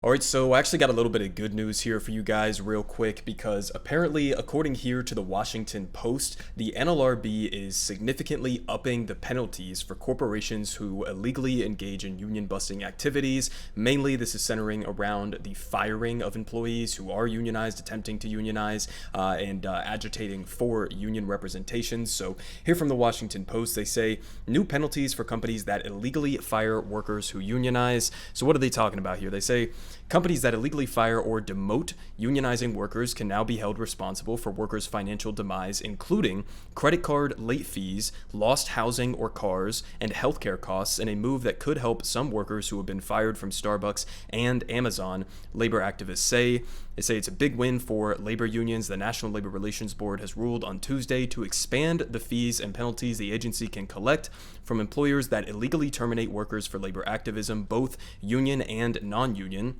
All right, so I actually got a little bit of good news here for you guys real quick because apparently, according here to the Washington Post, the NLRB is significantly upping the penalties for corporations who illegally engage in union busting activities. Mainly, this is centering around the firing of employees who are unionized, attempting to unionize, and agitating for union representation. So here from the Washington Post, they say new penalties for companies that illegally fire workers who unionize. So what are they talking about here? They say companies that illegally fire or demote unionizing workers can now be held responsible for workers' financial demise, including credit card late fees, lost housing or cars, and healthcare costs, in a move that could help some workers who have been fired from Starbucks and Amazon, labor activists say. They say it's a big win for labor unions. The National Labor Relations Board has ruled on Tuesday to expand the fees and penalties the agency can collect from employers that illegally terminate workers for labor activism, both union and non-union,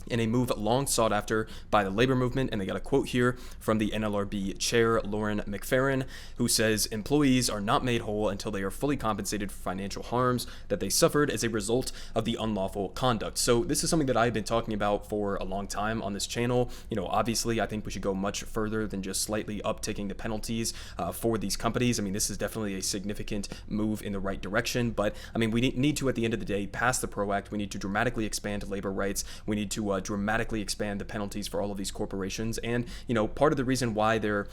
in a move long sought after by the labor movement. And they got a quote here from the NLRB chair, Lauren McFerrin, who says employees are not made whole until they are fully compensated for financial harms that they suffered as a result of the unlawful conduct. So this is something that I've been talking about for a long time on this channel. Obviously, I think we should go much further than just slightly upticking the penalties for these companies. I mean, this is definitely a significant move in the right direction. But I mean, we need to, at the end of the day, pass the PRO Act. We need to dramatically expand labor rights. We need to dramatically expand the penalties for all of these corporations. And part of the reason why they're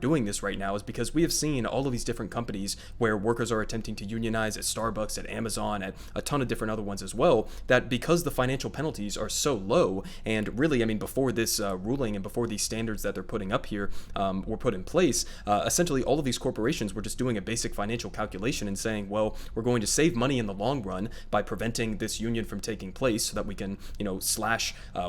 doing this right now is because we have seen all of these different companies where workers are attempting to unionize at Starbucks, at Amazon, at a ton of different other ones as well, that because the financial penalties are so low, and really, I mean, before this ruling and before these standards that they're putting up here were put in place, essentially all of these corporations were just doing a basic financial calculation and saying, well, we're going to save money in the long run by preventing this union from taking place so that we can slash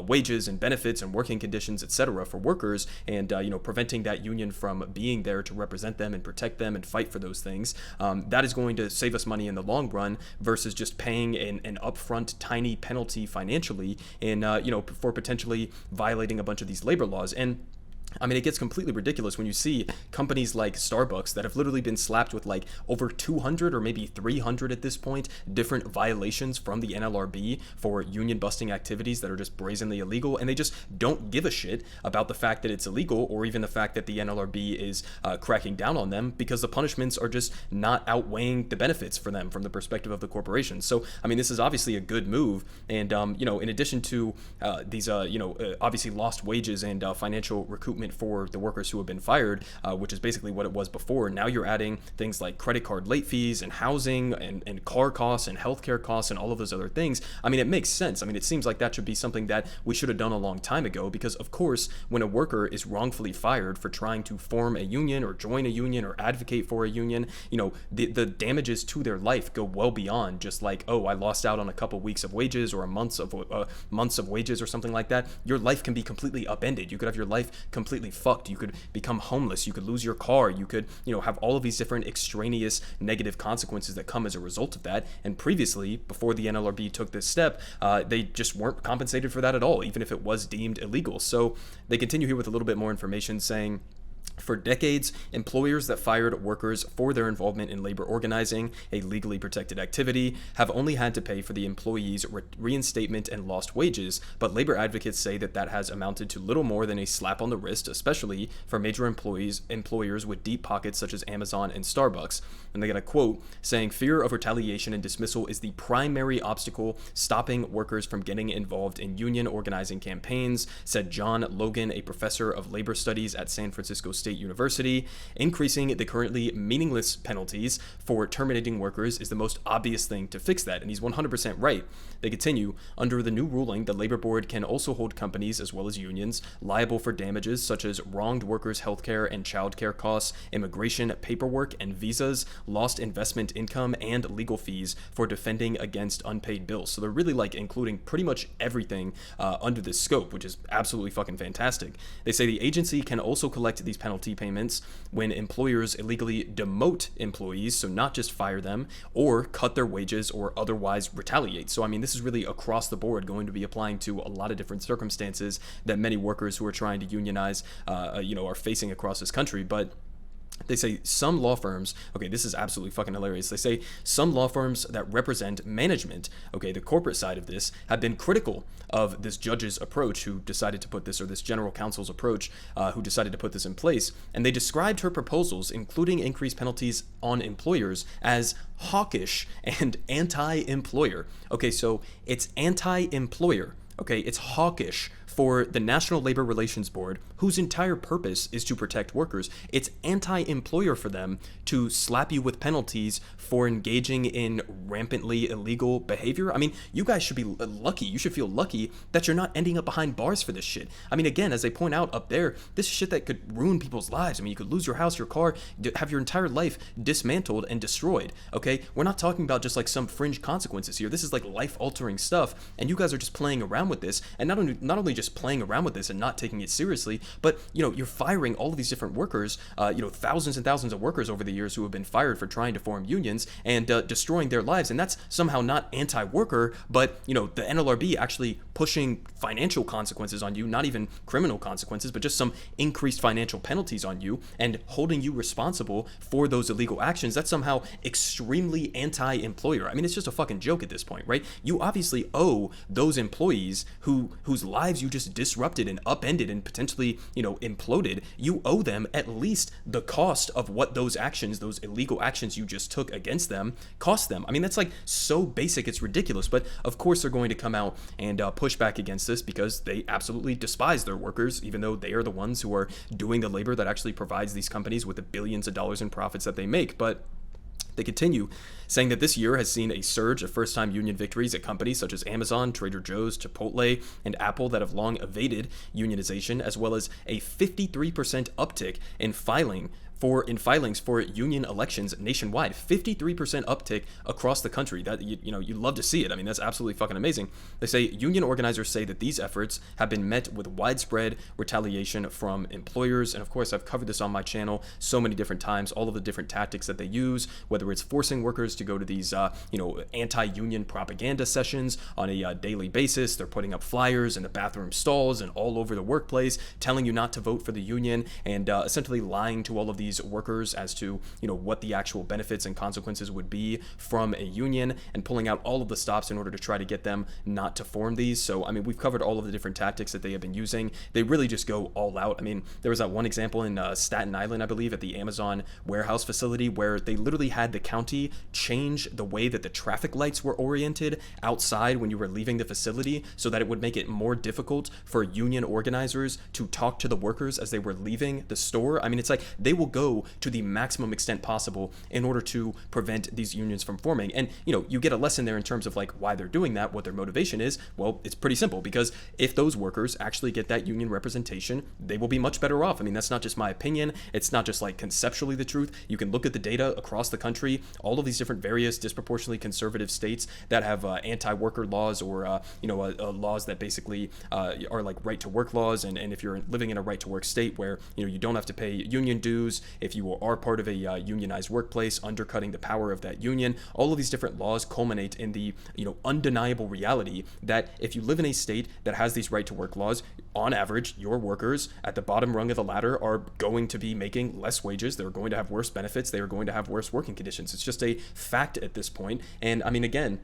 wages and benefits and working conditions, etc., for workers, and preventing that union from being there to represent them and protect them and fight for those things. That is going to save us money in the long run versus just paying an upfront tiny penalty financially in for potentially violating a bunch of these labor laws. And I mean, it gets completely ridiculous when you see companies like Starbucks that have literally been slapped with like over 200 or maybe 300 at this point different violations from the NLRB for union busting activities that are just brazenly illegal, and they just don't give a shit about the fact that it's illegal or even the fact that the NLRB is cracking down on them, because the punishments are just not outweighing the benefits for them from the perspective of the corporation. So, I mean, this is obviously a good move, and in addition to these obviously lost wages and financial recoupment for the workers who have been fired, which is basically what it was before. Now you're adding things like credit card late fees and housing and car costs and healthcare costs and all of those other things. I mean, it makes sense. I mean, it seems like that should be something that we should have done a long time ago, because of course, when a worker is wrongfully fired for trying to form a union or join a union or advocate for a union, the damages to their life go well beyond just like, oh, I lost out on a couple weeks of wages or a months of wages or something like that. Your life can be completely upended. You could have your life completely fucked. You could become homeless. You could lose your car. You could, have all of these different extraneous negative consequences that come as a result of that. And previously, before the NLRB took this step, they just weren't compensated for that at all, even if it was deemed illegal. So they continue here with a little bit more information saying, for decades, employers that fired workers for their involvement in labor organizing, a legally protected activity, have only had to pay for the employee's reinstatement and lost wages, but labor advocates say that has amounted to little more than a slap on the wrist, especially for major employers with deep pockets such as Amazon and Starbucks. And they got a quote saying, fear of retaliation and dismissal is the primary obstacle stopping workers from getting involved in union organizing campaigns, said John Logan, a professor of labor studies at San Francisco State University. Increasing the currently meaningless penalties for terminating workers is the most obvious thing to fix that, and he's 100% right. They continue, under the new ruling, the labor board can also hold companies as well as unions liable for damages such as wronged workers' healthcare and childcare costs, immigration paperwork and visas, lost investment income, and legal fees for defending against unpaid bills. So they're really including pretty much everything under this scope, which is absolutely fucking fantastic. They say the agency can also collect these penalty payments when employers illegally demote employees, so not just fire them, or cut their wages or otherwise retaliate. So I mean, this is really across the board going to be applying to a lot of different circumstances that many workers who are trying to unionize are facing across this country. But They say some law firms, okay, this is absolutely fucking hilarious. They say some law firms that represent management, okay, the corporate side of this, have been critical of this judge's approach who decided to put this, or this general counsel's approach who decided to put this in place. And they described her proposals, including increased penalties on employers, as hawkish and anti-employer. Okay, so it's anti-employer. Okay, it's hawkish for the National Labor Relations Board, whose entire purpose is to protect workers. It's anti-employer for them to slap you with penalties for engaging in rampantly illegal behavior. I mean, you guys should be lucky. You should feel lucky that you're not ending up behind bars for this shit. I mean, again, as they point out up there, this is shit that could ruin people's lives. I mean, you could lose your house, your car, have your entire life dismantled and destroyed, okay? We're not talking about just like some fringe consequences here. This is like life-altering stuff, and you guys are just playing around with this, and not only just playing around with this and not taking it seriously, but you're firing all of these different workers, thousands and thousands of workers over the years who have been fired for trying to form unions and destroying their lives. And that's somehow not anti-worker, but the NLRB actually pushing financial consequences on you, not even criminal consequences, but just some increased financial penalties on you and holding you responsible for those illegal actions. That's somehow extremely anti-employer. I mean, it's just a fucking joke at this point, right? You obviously owe those employees whose lives you just disrupted and upended and potentially imploded. You owe them at least the cost of what those actions, those illegal actions you just took against them, cost them. I mean, that's like so basic, it's ridiculous. But of course they're going to come out and push back against this because they absolutely despise their workers, even though they are the ones who are doing the labor that actually provides these companies with the billions of dollars in profits that they make. But they continue saying that this year has seen a surge of first-time union victories at companies such as Amazon, Trader Joe's, Chipotle, and Apple that have long evaded unionization, as well as a 53% uptick in filings for union elections nationwide. 53% uptick across the country. That you love to see it. I mean, that's absolutely fucking amazing. They say union organizers say that these efforts have been met with widespread retaliation from employers. And of course, I've covered this on my channel so many different times, all of the different tactics that they use, whether it's forcing workers to go to these anti-union propaganda sessions on a daily basis. They're putting up flyers in the bathroom stalls and all over the workplace, telling you not to vote for the union, and essentially lying to all of these workers as to what the actual benefits and consequences would be from a union, and pulling out all of the stops in order to try to get them not to form these. So I mean, we've covered all of the different tactics that they have been using. They really just go all out. I mean, there was that one example in Staten Island, I believe, at the Amazon warehouse facility, where they literally had the county change the way that the traffic lights were oriented outside when you were leaving the facility, so that it would make it more difficult for union organizers to talk to the workers as they were leaving the store. I mean, it's like they will go to the maximum extent possible in order to prevent these unions from forming. And you get a lesson there in terms of like why they're doing that, what their motivation is. Well, it's pretty simple, because if those workers actually get that union representation, they will be much better off. I mean, that's not just my opinion. It's not just like conceptually the truth. You can look at the data across the country, all of these different various disproportionately conservative states that have anti-worker laws, or laws that basically are like right to work laws. And if you're living in a right to work state where you don't have to pay union dues, if you are part of a unionized workplace, undercutting the power of that union, all of these different laws culminate in the undeniable reality that if you live in a state that has these right to work laws, on average, your workers at the bottom rung of the ladder are going to be making less wages. They're going to have worse benefits. They are going to have worse working conditions. It's just a fact at this point. And I mean, again,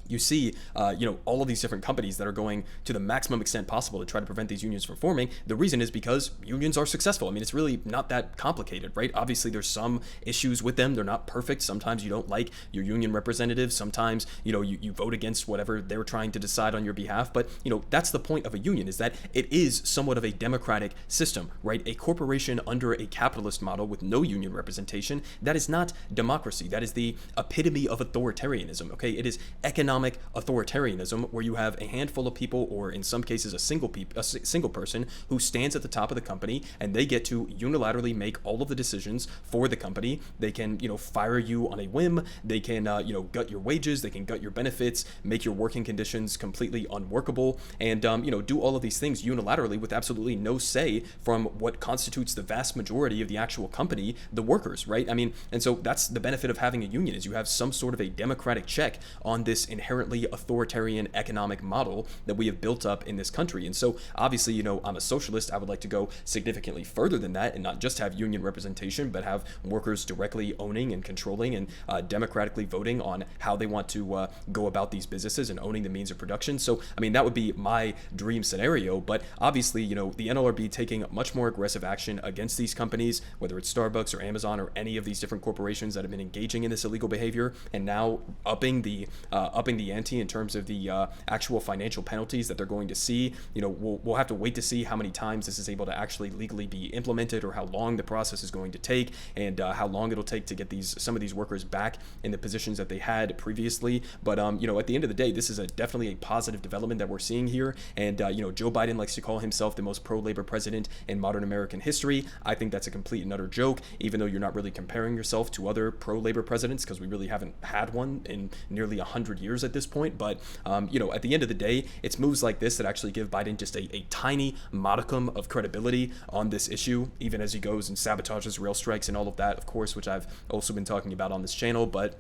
you see, all of these different companies that are going to the maximum extent possible to try to prevent these unions from forming. The reason is because unions are successful. I mean, it's really not that complicated, right? Obviously, there's some issues with them. They're not perfect. Sometimes you don't like your union representatives. Sometimes, you vote against whatever they're trying to decide on your behalf. But, that's the point of a union, is that it is somewhat of a democratic system, right? A corporation under a capitalist model with no union representation, that is not democracy. That is the epitome of authoritarianism, okay? It is economic authoritarianism, where you have a handful of people, or in some cases a single person, who stands at the top of the company, and they get to unilaterally make all of the decisions for the company. They can fire you on a whim. They can gut your wages. They can gut your benefits, make your working conditions completely unworkable, and do all of these things unilaterally with absolutely no say from what constitutes the vast majority of the actual company, the workers, right? I mean, and so that's the benefit of having a union, is you have some sort of a democratic check on this inherent inherently authoritarian economic model that we have built up in this country. And so obviously, I'm a socialist. I would like to go significantly further than that and not just have union representation, but have workers directly owning and controlling and democratically voting on how they want to go about these businesses and owning the means of production. So, I mean, that would be my dream scenario. But obviously, the NLRB taking much more aggressive action against these companies, whether it's Starbucks or Amazon or any of these different corporations that have been engaging in this illegal behavior, and now upping the ante in terms of the actual financial penalties that they're going to see. We'll have to wait to see how many times this is able to actually legally be implemented, or how long the process is going to take, and how long it'll take to get some of these workers back in the positions that they had previously. But at the end of the day, this is definitely a positive development that we're seeing here. And Joe Biden likes to call himself the most pro-labor president in modern American history. I think that's a complete and utter joke, even though you're not really comparing yourself to other pro-labor presidents, because we really haven't had one in nearly 100 years at this point. But at the end of the day, it's moves like this that actually give Biden just a tiny modicum of credibility on this issue, even as he goes and sabotages rail strikes and all of that, of course, which I've also been talking about on this channel. But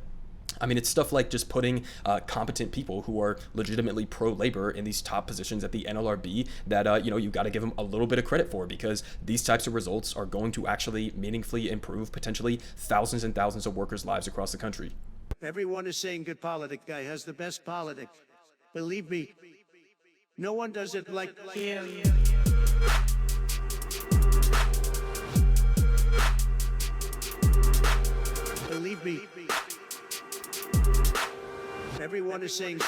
I mean, it's stuff like just putting competent people who are legitimately pro-labor in these top positions at the NLRB that, you got to give them a little bit of credit for, because these types of results are going to actually meaningfully improve potentially thousands and thousands of workers' lives across the country. Everyone is saying GoodPoliticGuy has the best politics. Believe me, no one does it like him. Believe me. Everyone is saying